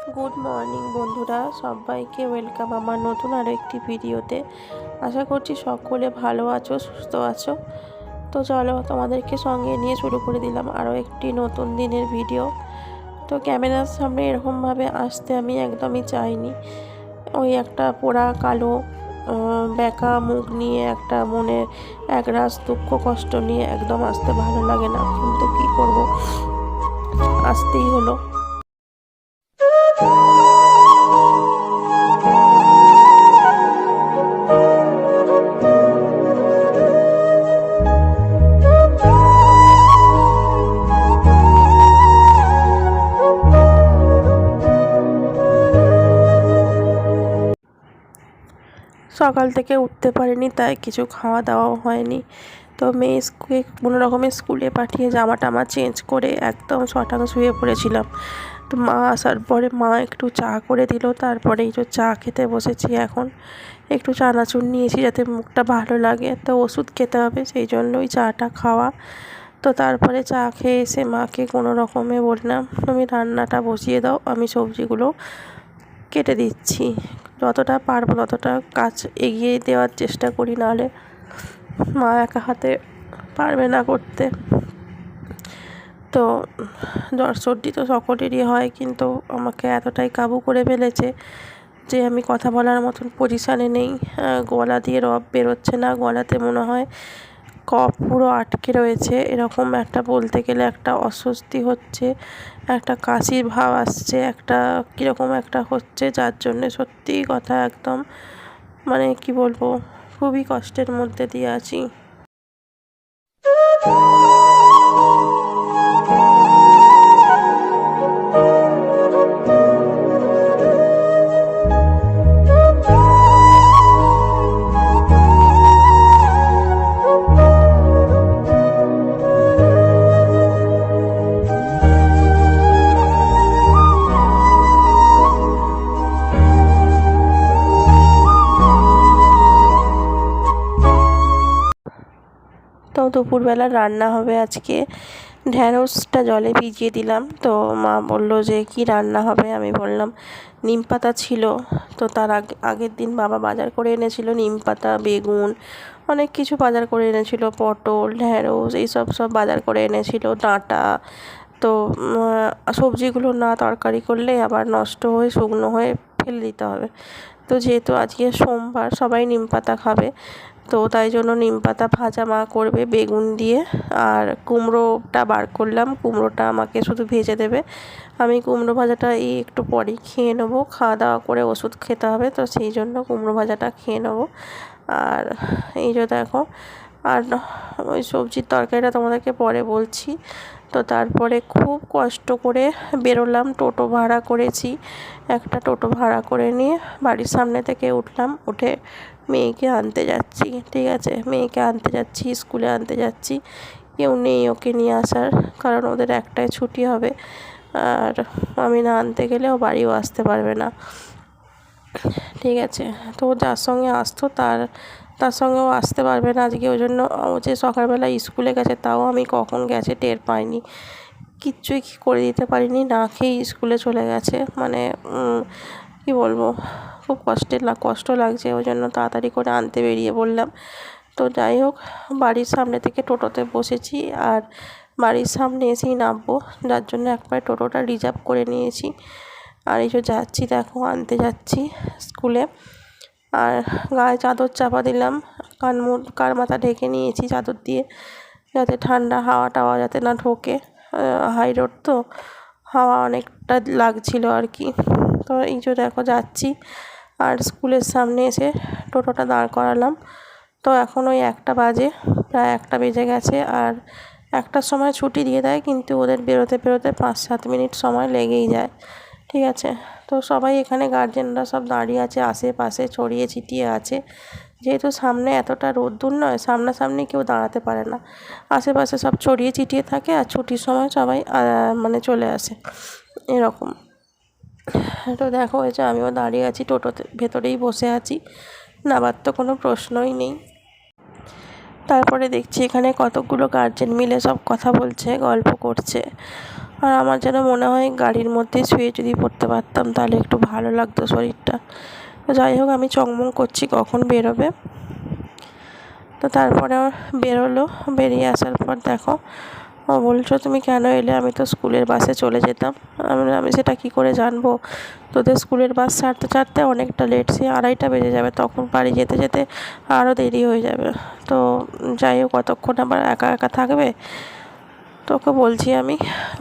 Good morning বন্ধুরা, সবাইকে welcome আমার নতুন আরও একটি ভিডিওতে। আশা করছি সকলে ভালো আছো, সুস্থ আছো। তো চলো, তোমাদেরকে সঙ্গে নিয়ে শুরু করে দিলাম আরও একটি নতুন দিনের ভিডিও। তো ক্যামেরার সামনে এরকমভাবে আসতে আমি একদমই চাইনি। ওই একটা পোড়া কালো বেঁকা মুখ নিয়ে, একটা মনে একরাশ দুঃখ কষ্ট নিয়ে একদম আসতে ভালো লাগে না, কিন্তু কি করব, আসতেই হলো। সকাল থেকে উঠতে পারিনি, তাই কিছু খাওয়া দাওয়াও হয়নি। তো মেয়েকে কোনো রকমের স্কুলে পাঠিয়ে জামা টামা চেঞ্জ করে একদম শটাং শুয়ে পড়েছিলাম। তো মা আসার পরে মা একটু চা করে দিল, তারপরে এই যে চা খেতে বসেছি। এখন একটু চানাচুর নিয়েছি যাতে মুখটা ভালো লাগে, তো ওষুধ খেতে হবে, সেই জন্যই চাটা খাওয়া। তো তারপরে চা খেয়ে এসে মাকে কোনো রকমে বললাম, তুমি রান্নাটা বসিয়ে দাও, আমি সবজিগুলো কেটে দিচ্ছি। যতটা পারবো ততটা কাজ এগিয়ে দেওয়ার চেষ্টা করি, নাহলে মা একা হাতে পারবে না করতে। তো জ্বর সর্দি তো সকলেরই হয়, কিন্তু আমাকে এতটাই কাবু করে ফেলেছে যে আমি কথা বলার মতন পজিশানে নেই। গলা দিয়ে রব বেরোচ্ছে না, গলাতে মনে হয় কফ পুরো আটকে রয়েছে, এরকম একটা বলতে গেলে একটা অস্বস্তি হচ্ছে, একটা কাশির ভাব আসছে, একটা কীরকম একটা হচ্ছে, যার জন্যে সত্যিই কথা একদম মানে কি বলবো, খুবই কষ্টের মধ্যে দিয়ে আছি। তো দুপুরবেলা রান্না হবে আজকে, ঢ্যাঁড়সটা জলে ভিজিয়ে দিলাম। তো মা বলল যে কি রান্না হবে, আমি বললাম নিম পাতা ছিল। তো তার আগের দিন বাবা বাজার করে এনেছিল নিম পাতা, বেগুন, অনেক কিছু বাজার করে এনেছিল, পটল, ঢ্যাঁড়স, এইসব সব বাজার করে এনেছিল, ডাঁটা। তো সবজিগুলো না তরকারি করলে আবার নষ্ট হয়ে শুকনো হয়ে ফেলে দিতে হবে। তো যেহেতু আজকে সোমবার, সবাই নিম পাতা খাবে, তো তাই জন্য নিম পাতা ভাজা মা করবে বেগুন দিয়ে। আর কুমড়োটা বার করলাম, কুমড়োটা আমাকে শুধু ভেজে দেবে, আমি কুমড়ো ভাজাটা একটু পরেই খেয়ে নেবো। খাওয়া দাওয়া করে ওষুধ খেতে হবে, তো সেই জন্য কুমড়ো ভাজাটা খেয়ে নেবো। আর এই যে দেখো, আর ওই সবজির তরকারিটা তোমাদেরকে পরে বলছি। তো তারপরে খুব কষ্ট করে বেরোলাম, টোটো ভাড়া করেছি, একটা টোটো ভাড়া করে নিয়ে বাড়ির সামনে থেকে উঠলাম, উঠে মেয়েকে আনতে যাচ্ছি। ঠিক আছে, মেয়েকে আনতে যাচ্ছি, স্কুলে আনতে যাচ্ছি, কেউ নেই ওকে নিয়ে আসার, কারণ ওদের একটাই ছুটি হবে, আর আমি না আনতে গেলেও বাড়িও আসতে পারবে না। ঠিক আছে, তো যার সঙ্গে আসতো তার সঙ্গেও আসতে পারবে না আজকে, ওই জন্য ও যে সকালবেলা স্কুলে গেছে তাও আমি কখন গেছে টের পাইনি, কিচ্ছুই করে দিতে পারিনি, না খেয়েই স্কুলে চলে গেছে। মানে কি বলবো, খুব কষ্ট লাগছে, ওই জন্য তাড়াতাড়ি করে আনতে বেরিয়ে পড়লাম। তো যাই হোক, বাড়ির সামনে থেকে টোটোতে বসেছি, আর বাড়ির সামনে এসেই নামবো, যার জন্য একবার টোটোটা রিজার্ভ করে নিয়েছি। আর এই যে যাচ্ছি, দেখো আনতে যাচ্ছি স্কুলে। আর গায়ে চাদর চাপা দিলাম, কান মাথা ঢেকে নিয়েছি চাদর দিয়ে, যাতে ঠান্ডা হাওয়া টাওয়া যাতে না ঢোকে। হাই রোড তো, হাওয়া অনেকটা লাগছিল আর কি। তো এই যে দেখো যাচ্ছি, আর স্কুলের সামনে এসে টোটোটা দাঁড় করালাম। তো এখন ওই 1টা বাজে, প্রায় 1টা বেজে গেছে, আর 1টার সময় ছুটি দিয়ে দেয়, কিন্তু ওদের বেরোতে 5-7 মিনিট সময় লেগেই যায়। ঠিক আছে, তো সবাই এখানে গার্জেনরা সব দাঁড়িয়ে আছে, আশেপাশে ছড়িয়ে ছিটিয়ে আছে, যেহেতু সামনে এতটা রোদ্দুর নয়, সামনাসামনি কেউ দাঁড়াতে পারে না, আশেপাশে সব ছড়িয়ে ছিটিয়ে থাকে, আর ছুটির সময় সবাই মানে চলে আসে এরকম। তো দেখো, এই যে আমিও দাঁড়িয়ে আছি, টোটোতে ভেতরেই বসে আছি, নাবার তো কোনো প্রশ্নই নেই। তারপরে দেখছি এখানে কতগুলো গার্জেন মিলে সব কথা বলছে, গল্প করছে, আর আমার যেন মনে হয় গাড়ির মধ্যে শুয়ে যদি পড়তে পারতাম তাহলে একটু ভালো লাগতো শরীরটা। যাই হোক, আমি চংমং করছি কখন বেরোবে। তো তারপরে বেরোলো, বেরিয়ে আসার পর দেখো ও বলছো তুমি কেন এলে, আমি তো স্কুলের বাসে চলে যেতাম। আমি সেটা কী করে জানবো, তোদের স্কুলের বাস ছাড়তে ছাড়তে অনেকটা লেট, সে 2:30 বেজে যাবে, তখন বাড়ি যেতে যেতে আরও দেরি হয়ে যাবে। তো যাই হোক, কতক্ষণ আবার একা একা থাকবে। তোকে বলছি আমি,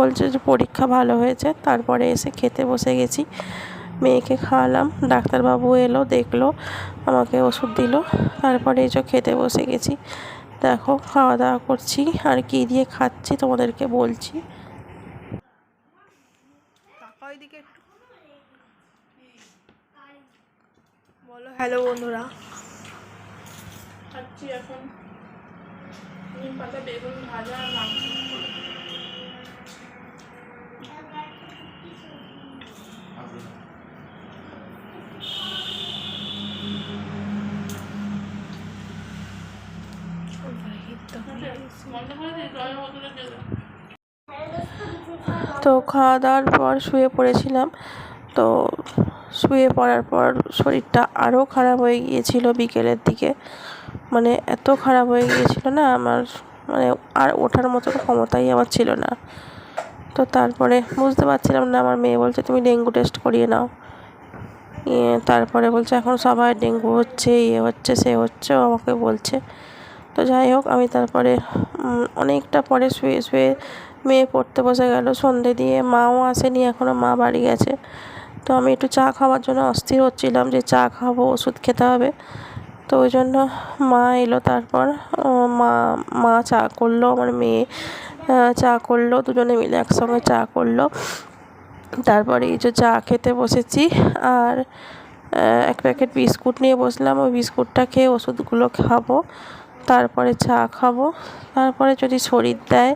বলছে যে পরীক্ষা ভালো হয়েছে। তারপরে এসে খেতে বসে গেছি, মেয়েকে খাওয়ালাম, ডাক্তারবাবু এলো, দেখলো, আমাকে ওষুধ দিল। তারপরে এই যে খেতে বসে গেছি, দেখো খাওয়া দাওয়া করছি। আর কী দিয়ে খাচ্ছি তোমাদেরকে বলছি। বলো হ্যালো বন্ধুরা। খাচ্ছি এখন নিম পাতা বেগুন ভাজা আর মাংস। তো খাওয়া দাওয়ার পর শুয়ে পড়েছিলাম। তো শুয়ে পড়ার পর শরীরটা আরও খারাপ হয়ে গিয়েছিল বিকেলের দিকে, মানে এত খারাপ হয়ে গিয়েছিল না আমার, মানে আর ওঠার মতো ক্ষমতাই আমার ছিল না। তো তারপরে বুঝতে পারছিলাম না, আমার মেয়ে বলছে তুমি ডেঙ্গু টেস্ট করিয়ে নাও। তারপরে বলছে এখন সবাই ডেঙ্গু হচ্ছে, হচ্ছে সে হচ্ছে, ও আমাকে বলছে। তো যাই হোক, আমি তারপরে অনেকটা পরে শুয়ে শুয়ে মেয়ে পড়তে বসে গেল সন্ধে দিয়ে। মাও আসেনি এখনও, মা বাড়ি গেছে। তো আমি একটু চা খাওয়ার জন্য অস্থির হচ্ছিলাম যে চা খাবো, ওষুধ খেতে হবে। তো ওই জন্য মা এলো। তারপর মা মা চা করলো, আমার মেয়ে চা করলো, দুজনে মিলে একসঙ্গে চা করলো। তারপরে এই যে চা খেতে বসেছি, আর এক প্যাকেট বিস্কুট নিয়ে বসলাম। ওই বিস্কুটটা খেয়ে ওষুধগুলো খাবো, তারপরে চা খাবো। তারপরে যদি শরীর দেয়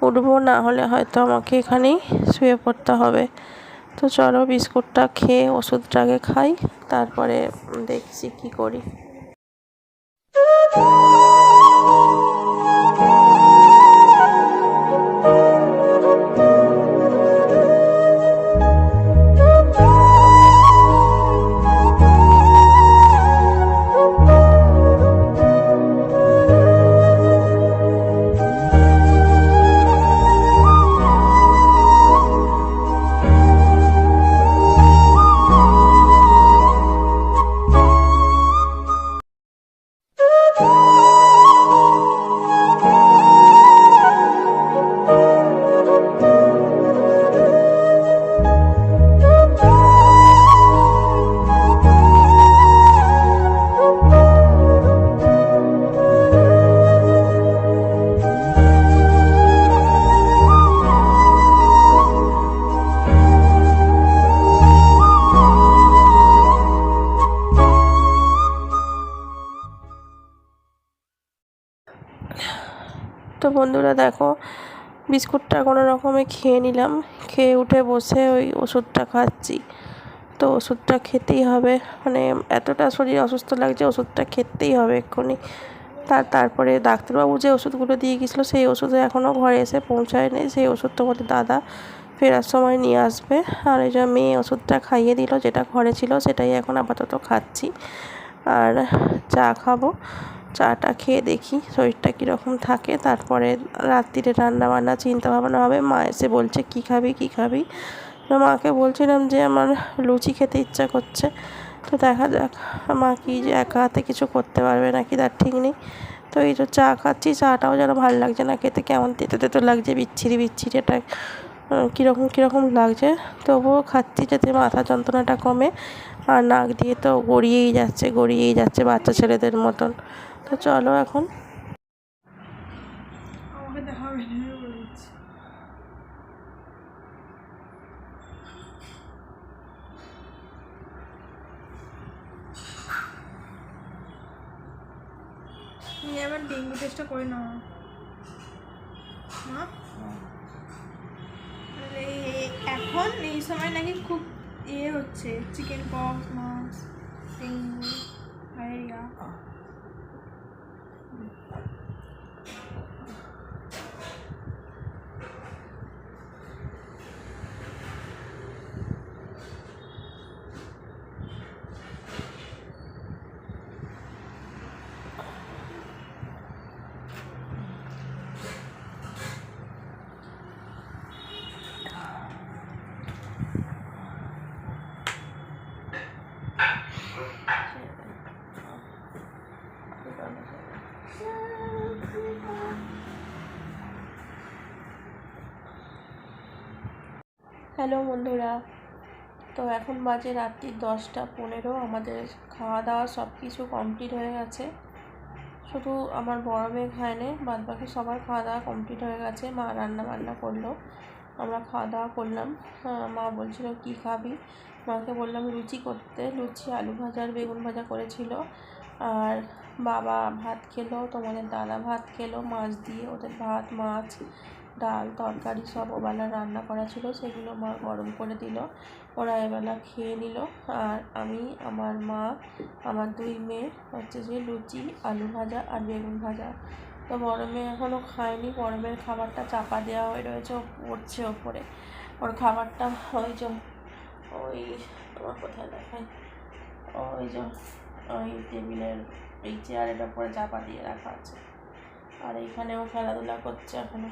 উঠবো, না হলে হয়তো আমাকে এখানেই শুয়ে পড়তে হবে। তো চলো বিস্কুটটা খেয়ে ওষুধটাকে খাই, তারপরে দেখছি কি করি। তো বন্ধুরা দেখো, বিস্কুটটা কোনো রকমে খেয়ে নিলাম, খেয়ে উঠে বসে ওই ওষুধটা খাচ্ছি। তো ওষুধটা খেতেই হবে, মানে এতটা শরীর অসুস্থ লাগছে, ওষুধটা খেতেই হবে এক্ষুনি। তারপরে ডাক্তারবাবু যে ওষুধগুলো দিয়ে গেছিলো সেই ওষুধে এখনও ঘরে এসে পৌঁছায়নি, সেই ওষুধ তোমাদের দাদা ফেরার সময় নিয়ে আসবে। আর এই যে মেয়ে ওষুধটা খাইয়ে দিল, যেটা ঘরে ছিল সেটাই এখন আপাতত খাচ্ছি। আর চা খাবো, চাটা খেয়ে দেখি শরীরটা কীরকম থাকে। তারপরে রাত্রিরে রান্না বান্না চিন্তা ভাবনা হবে। মা এসে বলছে কী খাবি কী খাবি, মাকে বলছিলাম যে আমার লুচি খেতে ইচ্ছা করছে। তো দেখা যাক মা কি যে একা হাতে কিছু করতে পারবে নাকি তার ঠিক নেই। তো এই যে চা খাচ্ছি, চাটাও যেন ভালো লাগছে না খেতে, কেমন তেতো তেতো লাগছে, বিচ্ছিরি বিচ্ছিরি, এটা কীরকম কীরকম লাগছে। তবুও খাচ্ছি যাতে মাথা যন্ত্রণাটা কমে, আর নাক দিয়ে তো গড়িয়েই যাচ্ছে বাচ্চা ছেলেদের মতন। তো চলো এখন আমাকে দেখাবে এবার ডেঙ্গু টেস্টটা করে নাও মা। এখন এই সময় নাকি খুব হচ্ছে চিকেন পক্স, মাছ, ডেঙ্গু, ম্যালেরিয়া। হ্যালো বন্ধুরা, তো এখন বাজে রাত্রি 10টা 15। আমাদের খাওয়া দাওয়া সব কিছু কমপ্লিট হয়ে গেছে। শুধু আমার বড় মেয়ে খায়নি, বাদ বাকি সবার খাওয়া দাওয়া কমপ্লিট হয়ে গেছে। মা রান্না বান্না করলো, আমরা খাওয়া দাওয়া করলাম। মা বলছিল কী খাবি, মাকে বললাম লুচি করতে। লুচি, আলু ভাজা আর বেগুন ভাজা করেছিল। আর বাবা ভাত খেলো, তোমাদের দাদা ভাত খেলো মাছ দিয়ে। ওদের ভাত, মাছ, ডাল, তরকারি সব ওবেলা রান্না করা ছিল, সেগুলো মা গরম করে দিল। ওরা এবেলা খেয়ে নিল। আর আমি, আমার মা, আমার 2 মেয়ে হচ্ছে যে লুচি, আলু ভাজা আর বেগুন ভাজা। তো বড় মেয়ে এখনও খায়নি। বড় মেয়ের খাবারটা চাপা দেওয়া হয়ে রয়েছে, পড়ছে ওপরে। ওর খাবারটা ওই যে ওই তোমার কোথায় দেখায়, ওই যে ওই টেবিলের এই চেয়ারের ওপরে চাপা দিয়ে রাখা আছে। আর এইখানেও খেলাধুলা করছে এখনো,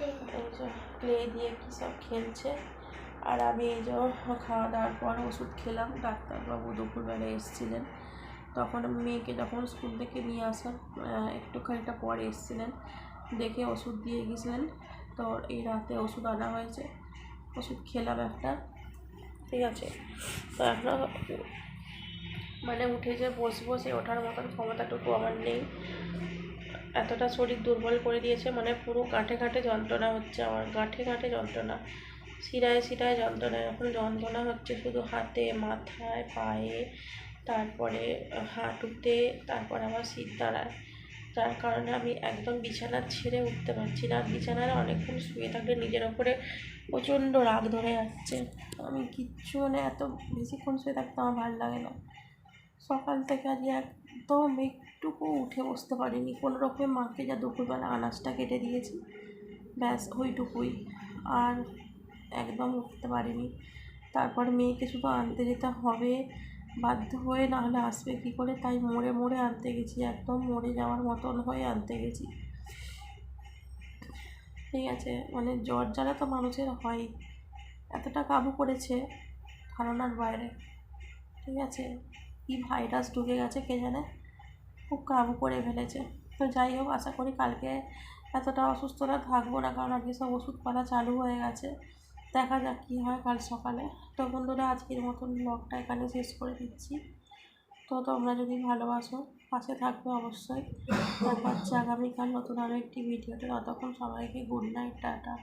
এই যে ক্লে দিয়ে কী সব খেলছে। আর আমি এই যে খাওয়া দাওয়ার পর ওষুধ খেলাম। ডাক্তারবাবু দুপুরবেলা এসেছিলেন, তখন মেয়েকে যখন স্কুল থেকে নিয়ে আসার একটুখানিটা পরে এসেছিলেন, দেখে ওষুধ দিয়ে গেছিলেন। তো এই রাতে ওষুধ আনা হয়েছে, ওষুধ খেলাম একটা, ঠিক আছে। তো এখনও মানে উঠে যে বসে ওঠার মতন ক্ষমতাটুকু আমার নেই। এতটা শরীর দুর্বল করে দিয়েছে, মানে পুরো গাঁঠে গাঁঠে যন্ত্রণা হচ্ছে আমার, গাঁঠে গাঁঠে যন্ত্রণা, শিরায় শিরায় যন্ত্রণা। এখন যন্ত্রণা হচ্ছে শুধু হাতে, মাথায়, পায়ে, তারপরে হাঁটুতে, তারপরে আবার শিরদাঁড়ায়। যার কারণে আমি একদম বিছানা ছেড়ে উঠতে পারছি না। আর বিছানায় অনেকক্ষণ শুয়ে থাকলে নিজের ওপরে প্রচণ্ড রাগ ধরে যাচ্ছে। আমি কিচ্ছু মানে এত বেশিক্ষণ শুয়ে থাকতে আমার ভালো লাগে না। সকাল থেকে আজ একদম একটুকু উঠে বসতে পারিনি। কোনো রকমে মাকে যা দুপুরবেলা আনাজটা কেটে দিয়েছি, ব্যাস ওইটুকুই। আর একদম উঠতে পারিনি। তারপর মেয়েকে শুধু আনতে যেতে হবে বাধ্য হয়ে, নাহলে আসবে কী করে, তাই মরে মরে আনতে গেছি, একদম মরে যাওয়ার মতন হয়ে আনতে গেছি, ঠিক আছে। মানে জ্বর জ্বালা তো মানুষের হয়, এতটা কাবু করেছে ধারণার বাইরে, ঠিক আছে। কী ভাইরাস ঢুকে গেছে কে জানে, খুব কাবু করে ফেলেছে। তো যাই হোক, আশা করি কালকে এতটা অসুস্থতা থাকবো না, কারণ আজকে সব ওষুধপালা চালু হয়ে গেছে। দেখা যাক কী হয় কাল সকালে। তো বন্ধুরা, আজকের মতন ব্লগটা এখানে শেষ করে দিচ্ছি। তো তোমরা যদি ভালোবাসো পাশে থাকবে অবশ্যই। দেখা হচ্ছে আগামীকাল নতুন আরও একটি ভিডিওতে। ততক্ষণ সবাইকে গুড নাইট, টাটা।